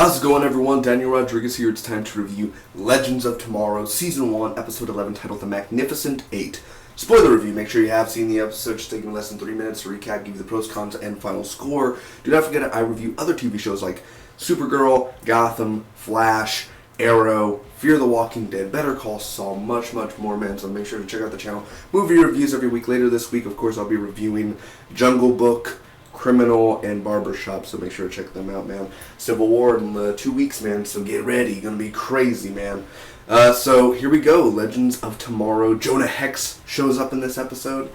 How's it going, everyone? Daniel Rodriguez here. It's time to review Legends of Tomorrow, Season 1, Episode 11, titled The Magnificent Eight. Spoiler review. Make sure you have seen the episode. Just taking less than 3 minutes to recap, give you the pros, cons, and final score. Do not forget I review other TV shows like Supergirl, Gotham, Flash, Arrow, Fear the Walking Dead, Better Call Saul, much more, man. So make sure to check out the channel. Movie reviews every week. Later this week, of course, I'll be reviewing Jungle Book, Criminal, and Barbershop, so make sure to check them out, man. Civil War in 2 weeks, man, so get ready. Gonna be crazy, man. So here we go. Legends of Tomorrow. Jonah Hex shows up in this episode.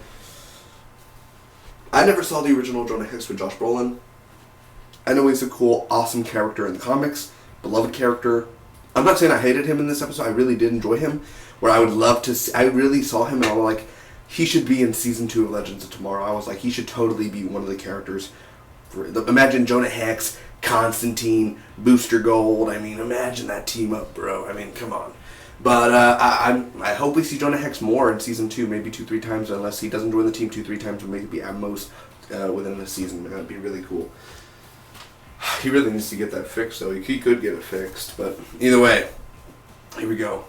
I never saw the original Jonah Hex with Josh Brolin. I know he's a cool, awesome character in the comics, beloved character. I'm not saying I hated him in this episode. I really did enjoy him. Where I would love to see, I really saw him and I was like, he should be in Season 2 of Legends of Tomorrow. I was like, he should totally be one of the characters. Imagine Jonah Hex, Constantine, Booster Gold. I mean, imagine that team up, bro. I mean, come on. But I hope we see Jonah Hex more in Season 2, maybe 2-3 times, unless he doesn't join the team 2-3 times, or maybe at most within the season. That'd be really cool. He really needs to get that fixed, though. He could get it fixed, but either way, here we go.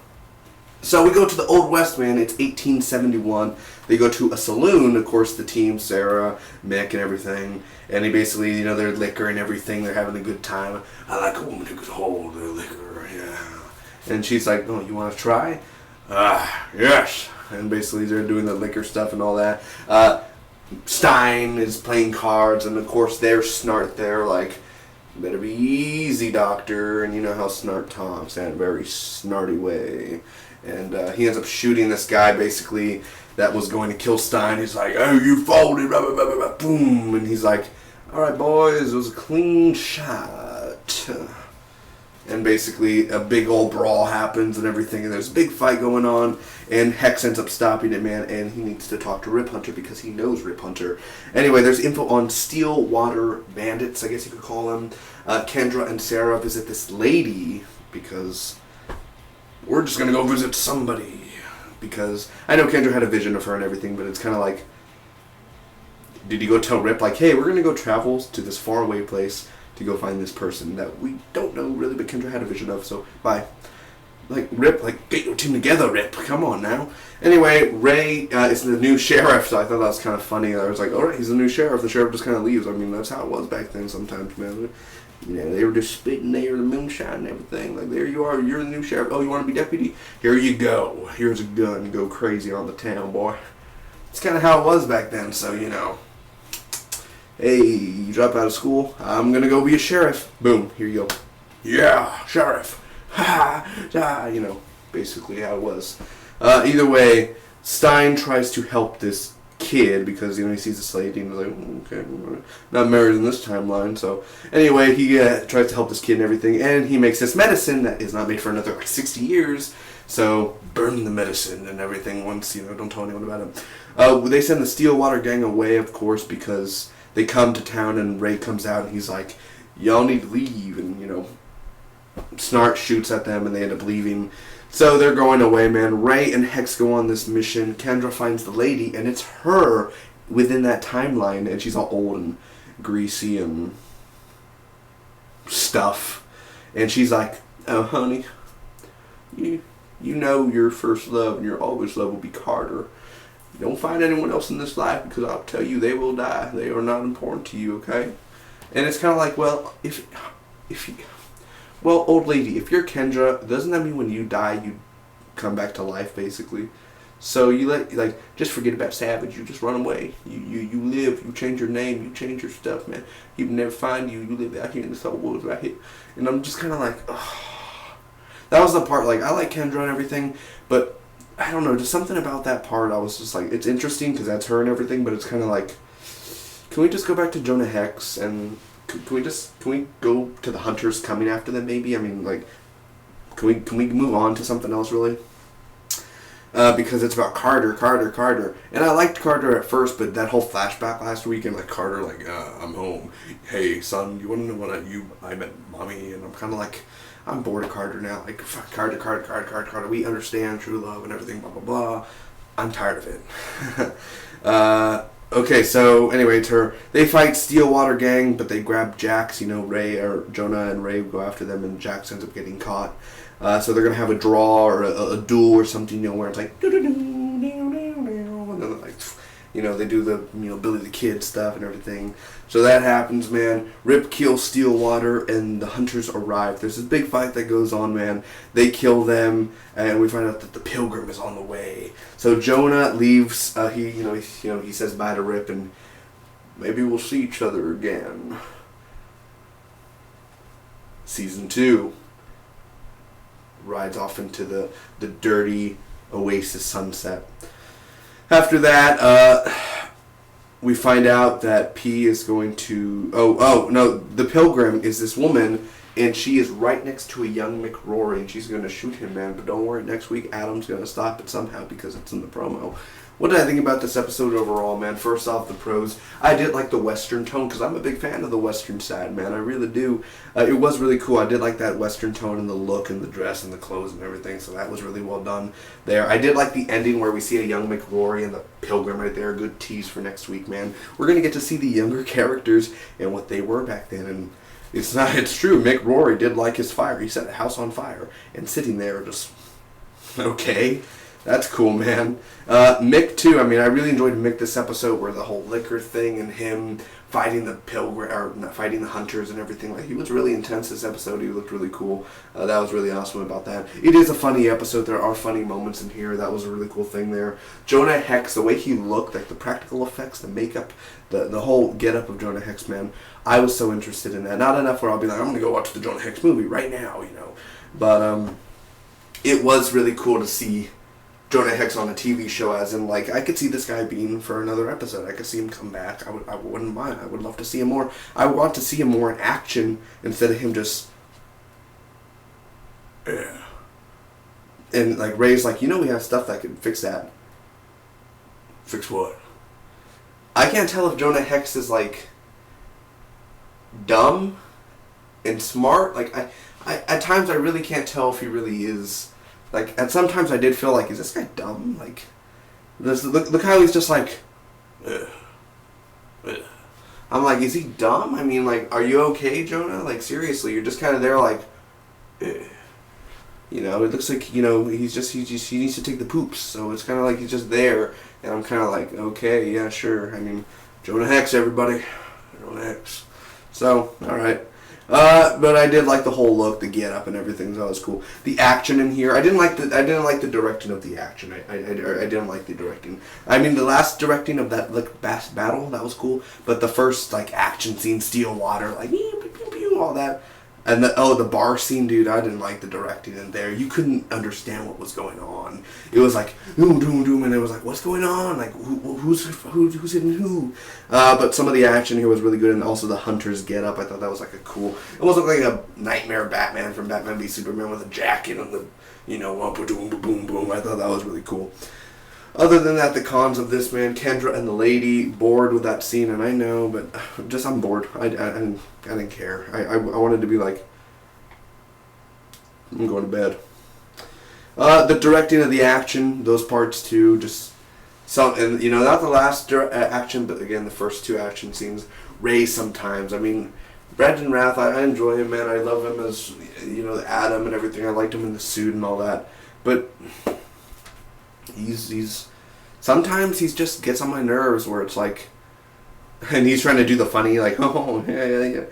So we go to the Old West, man. It's 1871. They go to a saloon, of course, the team, Sarah, Mick, and everything. And they basically, they're liquor and everything. They're having a good time. I like a woman who could hold their liquor, yeah. And she's like, oh, you want to try? Yes. And basically they're doing the liquor stuff and all that. Stein is playing cards, and of course they're like, better be easy, doctor. And you know how Snart talks in a very snarty way. And he ends up shooting this guy, basically, that was going to kill Stein. He's like, oh, you folded, blah, blah, blah, blah, blah, boom. And he's like, all right, boys, it was a clean shot. And basically, a big old brawl happens and everything, and there's a big fight going on, and Hex ends up stopping it, man, and he needs to talk to Rip Hunter because he knows Rip Hunter. Anyway, there's info on Stillwater Bandits, I guess you could call them. Kendra and Sarah visit this lady because we're just going to go visit somebody. Because I know Kendra had a vision of her and everything, but it's kind of like, did you go tell Rip, like, hey, we're going to go travel to this faraway place to go find this person that we don't know really, but Kendra had a vision of, so bye. Like, Rip, like, get your team together, Rip. Come on now. Anyway, Ray is the new sheriff, so I thought that was kind of funny. I was like, alright, he's the new sheriff. The sheriff just kind of leaves. I mean, that's how it was back then sometimes, man. They were just spitting there, the moonshine and everything. Like, there you are, you're the new sheriff. Oh, you want to be deputy? Here you go. Here's a gun. Go crazy on the town, boy. It's kind of how it was back then, so, Hey, you drop out of school? I'm going to go be a sheriff. Boom, here you go. Yeah, sheriff. Ha, ha, basically how it was. Either way, Stein tries to help this kid because he sees this lady and he's like, okay, not married in this timeline. So anyway, he tries to help this kid and everything, and he makes this medicine that is not made for another 60 years. So burn the medicine and everything once, don't tell anyone about it. They send the Stillwater gang away, of course, because they come to town and Ray comes out and he's like, y'all need to leave, and Snart shoots at them and they end up leaving. So they're going away, man. Ray and Hex go on this mission. Kendra finds the lady, and it's her within that timeline, and she's all old and greasy and stuff. And she's like, oh, honey, you know your first love and your always love will be Carter. Don't find anyone else in this life because I'll tell you they will die. They are not important to you, okay? And it's kind of like, well, well, old lady, if you're Kendra, doesn't that mean when you die, you come back to life, basically? So you just forget about Savage. You just run away. You live. You change your name. You change your stuff, man. He would never find you. You live out here in this old woods right here. And I'm just kind of like, oh. That was the part, like, I like Kendra and everything, but I don't know, just something about that part, I was just like, it's interesting because that's her and everything, but it's kind of like, can we just go back to Jonah Hex and can we go to the hunters coming after them maybe? I mean, like, can we move on to something else really? Because it's about Carter. And I liked Carter at first, but that whole flashback last week and like Carter, like, I'm home. Hey, son, you want to know what I met mommy? And I'm kind of like, I'm bored of Carter now. Like, fuck, Carter. We understand true love and everything, blah, blah, blah. I'm tired of it. Okay, so anyway, they fight Stillwater Gang, but they grab Jax. Ray or Jonah and Ray go after them, and Jax ends up getting caught. So they're gonna have a draw or a duel or something, where it's like, and then like, they do the Billy the Kid stuff and everything. So that happens, man. Rip kills Stillwater, and the hunters arrive. There's this big fight that goes on, man. They kill them, and we find out that the Pilgrim is on the way. So Jonah leaves. He says bye to Rip, and maybe we'll see each other again. Season 2 rides off into the dirty oasis sunset. After that, we find out that P is going to... Oh, no, the Pilgrim is this woman, and she is right next to a young McRory, and she's going to shoot him, man. But don't worry, next week Adam's going to stop it somehow because it's in the promo. What did I think about this episode overall, man? First off, the pros. I did like the Western tone, because I'm a big fan of the Western side, man. I really do. It was really cool. I did like that Western tone and the look and the dress and the clothes and everything, so that was really well done there. I did like the ending where we see a young McRory and the Pilgrim right there. Good tease for next week, man. We're going to get to see the younger characters and what they were back then, and it's true. McRory did like his fire. He set a house on fire, and sitting there just, okay. That's cool, man. Mick, too. I mean, I really enjoyed Mick this episode where the whole liquor thing and him fighting the Pilgrim, or not fighting the hunters and everything. Like, he was really intense this episode. He looked really cool. That was really awesome about that. It is a funny episode. There are funny moments in here. That was a really cool thing there. Jonah Hex, the way he looked, like the practical effects, the makeup, the whole get-up of Jonah Hex, man. I was so interested in that. Not enough where I'll be like, I'm going to go watch the Jonah Hex movie right now, But it was really cool to see Jonah Hex on a TV show, as in, like, I could see this guy being for another episode. I could see him come back. I wouldn't mind. I would love to see him more. I want to see him more in action instead of him just... And, like, Ray's like, we have stuff that could fix that. Fix what? I can't tell if Jonah Hex is, like, dumb and smart. Like, I at times I really can't tell if he really is... Like, and sometimes I did feel like, is this guy dumb? Like, look how he's just like, ugh, ugh. I'm like, is he dumb? I mean, like, are you okay, Jonah? Like, seriously, you're just kind of there like, ugh. It looks like, he needs to take the poops. So it's kind of like he's just there. And I'm kind of like, okay, yeah, sure. I mean, Jonah Hex, everybody. Jonah Hex. So, alright. But I did like the whole look, the get up and everything, so that was cool. The action in here, I didn't like the directing of the action. I didn't like the directing. I mean, the last directing of that like battle, that was cool. But the first like action scene, Stillwater, like all that, and the bar scene, dude, I didn't like the directing in there. You couldn't understand what was going on. It was like doom doom doom, and it was like, what's going on? Like who's hitting who? But some of the action here was really good, and also the hunters get up. I thought that was like a cool. It wasn't like a nightmare Batman from Batman v Superman with a jacket and the boom boom boom. I thought that was really cool. Other than that, the cons of this, man, Kendra and the lady, bored with that scene, and I know, but just I'm bored. I didn't care. I wanted to be like, I'm going to bed. The directing of the action, those parts too, just some, and not the last action, but again the first two action scenes. Ray sometimes, I mean, Brandon Routh, I enjoy him, man. I love him as Adam and everything. I liked him in the suit and all that, but he's sometimes he just gets on my nerves where it's like, and he's trying to do the funny like, oh yeah,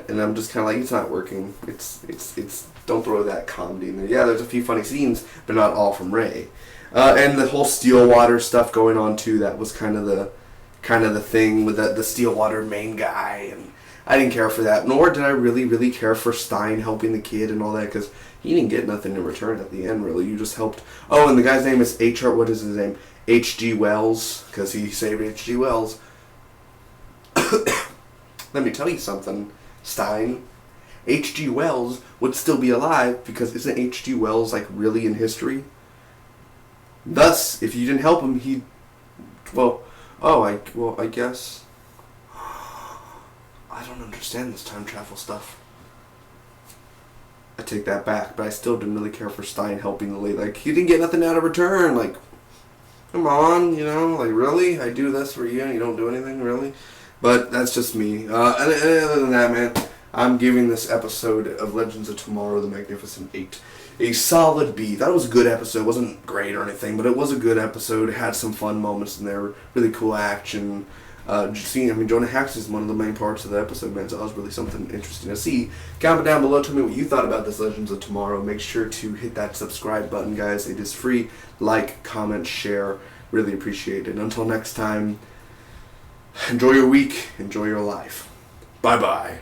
and I'm just kind of like, it's not working. It's don't throw that comedy in there. Yeah, there's a few funny scenes, but not all from Ray. And the whole Stillwater stuff going on too. That was kind of the thing with the Stillwater main guy, and I didn't care for that. Nor did I really care for Stein helping the kid and all that, because he didn't get nothing in return at the end, really. You just helped. Oh, and the guy's name is what is his name? H.G. Wells, because he saved H.G. Wells. Let me tell you something, Stein. H.G. Wells would still be alive, because isn't H.G. Wells, like, really in history? Thus, if you didn't help him, he'd... I guess... I don't understand this time travel stuff. I take that back, but I still didn't really care for Stein helping the lady. Like, he didn't get nothing out of return. Like, Come on, you know, like, really? I do this for you and you don't do anything, really? But that's just me. And other than that, man, I'm giving this episode of Legends of Tomorrow, The Magnificent Eight, a solid B. That was a good episode. It wasn't great or anything, but it was a good episode. It had some fun moments in there, really cool action. Just seeing, I mean, Jonah Hex is one of the main parts of the episode, man, so that was really something interesting to see. Comment down below, tell me what you thought about this Legends of Tomorrow. Make sure to hit that subscribe button, guys. It is free. Like, comment, share. Really appreciate it. Until next time, enjoy your week, enjoy your life. Bye-bye.